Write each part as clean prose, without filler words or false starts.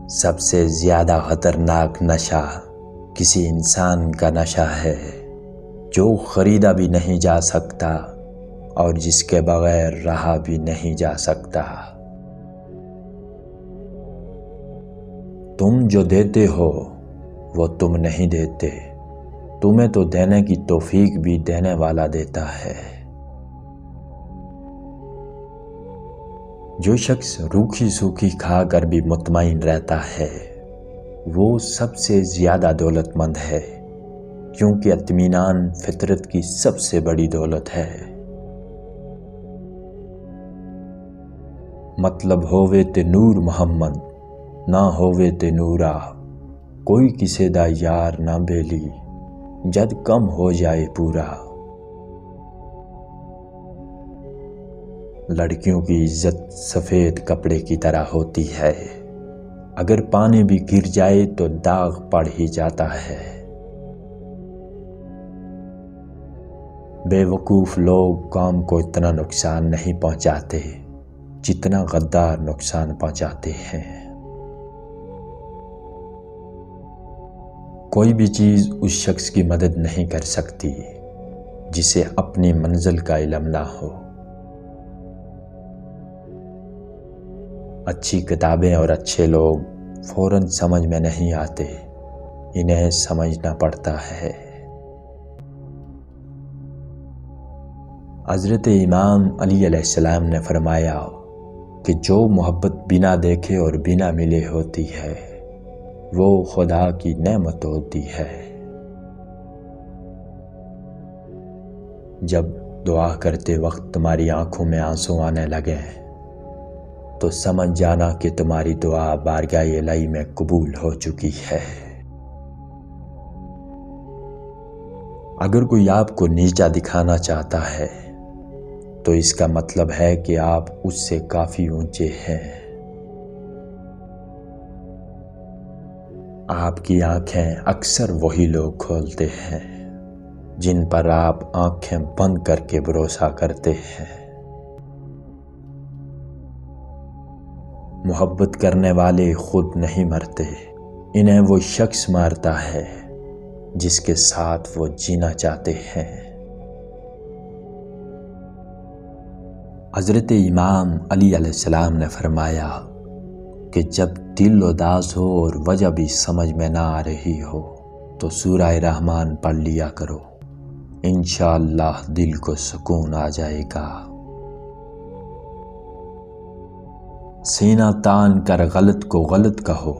سب سے زیادہ خطرناک نشہ کسی انسان کا نشہ ہے جو خریدا بھی نہیں جا سکتا اور جس کے بغیر رہا بھی نہیں جا سکتا۔ تم جو دیتے ہو وہ تم نہیں دیتے، تمہیں تو دینے کی توفیق بھی دینے والا دیتا ہے۔ جو شخص روکھی سوکھی کھا کر بھی مطمئن رہتا ہے وہ سب سے زیادہ دولت مند ہے، کیونکہ اطمینان فطرت کی سب سے بڑی دولت ہے۔ مطلب ہووے تے نور محمد نہ ہووے تے نورا، کوئی کسے دا یار نہ بیلی جد کم ہو جائے پورا۔ لڑکیوں کی عزت سفید کپڑے کی طرح ہوتی ہے، اگر پانی بھی گر جائے تو داغ پڑ ہی جاتا ہے۔ بے وقوف لوگ قوم کو اتنا نقصان نہیں پہنچاتے جتنا غدار نقصان پہنچاتے ہیں۔ کوئی بھی چیز اس شخص کی مدد نہیں کر سکتی جسے اپنی منزل کا علم نہ ہو۔ اچھی کتابیں اور اچھے لوگ فوراً سمجھ میں نہیں آتے، انہیں سمجھنا پڑتا ہے۔ حضرت امام علی علیہ السلام نے فرمایا کہ جو محبت بنا دیکھے اور بنا ملے ہوتی ہے وہ خدا کی نعمت ہوتی ہے۔ جب دعا کرتے وقت تمہاری آنکھوں میں آنسو آنے لگے تو سمجھ جانا کہ تمہاری دعا بارگاہ الہی میں قبول ہو چکی ہے۔ اگر کوئی آپ کو نیچا دکھانا چاہتا ہے تو اس کا مطلب ہے کہ آپ اس سے کافی اونچے ہیں۔ آپ کی آنکھیں اکثر وہی لوگ کھولتے ہیں جن پر آپ آنکھیں بند کر کے بھروسہ کرتے ہیں۔ محبت کرنے والے خود نہیں مرتے، انہیں وہ شخص مارتا ہے جس کے ساتھ وہ جینا چاہتے ہیں۔ حضرت امام علی علیہ السلام نے فرمایا کہ جب دل اداس ہو اور وجہ بھی سمجھ میں نہ آ رہی ہو تو سورہ رحمان پڑھ لیا کرو، انشاءاللہ دل کو سکون آ جائے گا۔ سینہ تان کر غلط کو غلط کہو،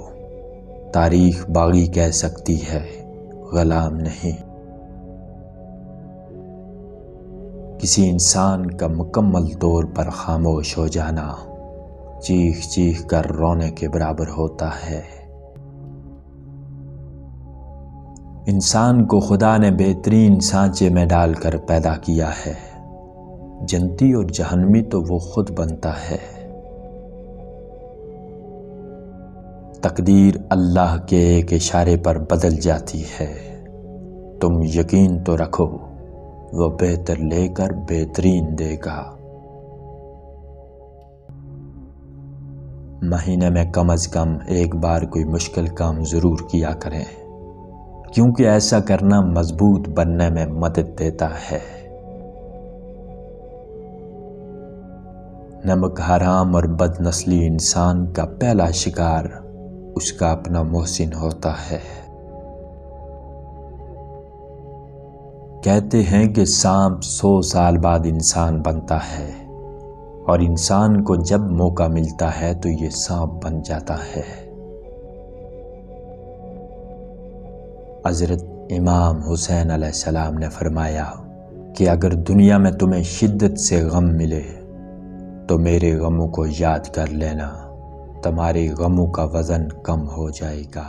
تاریخ باغی کہہ سکتی ہے غلام نہیں۔ کسی انسان کا مکمل طور پر خاموش ہو جانا چیخ چیخ کر رونے کے برابر ہوتا ہے۔ انسان کو خدا نے بہترین سانچے میں ڈال کر پیدا کیا ہے، جنتی اور جہنمی تو وہ خود بنتا ہے۔ تقدیر اللہ کے ایک اشارے پر بدل جاتی ہے، تم یقین تو رکھو وہ بہتر لے کر بہترین دے گا۔ مہینے میں کم از کم ایک بار کوئی مشکل کام ضرور کیا کریں، کیونکہ ایسا کرنا مضبوط بننے میں مدد دیتا ہے۔ نمک حرام اور بد نسلی انسان کا پہلا شکار اس کا اپنا محسن ہوتا ہے۔ کہتے ہیں کہ سانپ 100 سال بعد انسان بنتا ہے، اور انسان کو جب موقع ملتا ہے تو یہ سانپ بن جاتا ہے۔ حضرت امام حسین علیہ السلام نے فرمایا کہ اگر دنیا میں تمہیں شدت سے غم ملے تو میرے غموں کو یاد کر لینا، تمہارے غموں کا وزن کم ہو جائے گا۔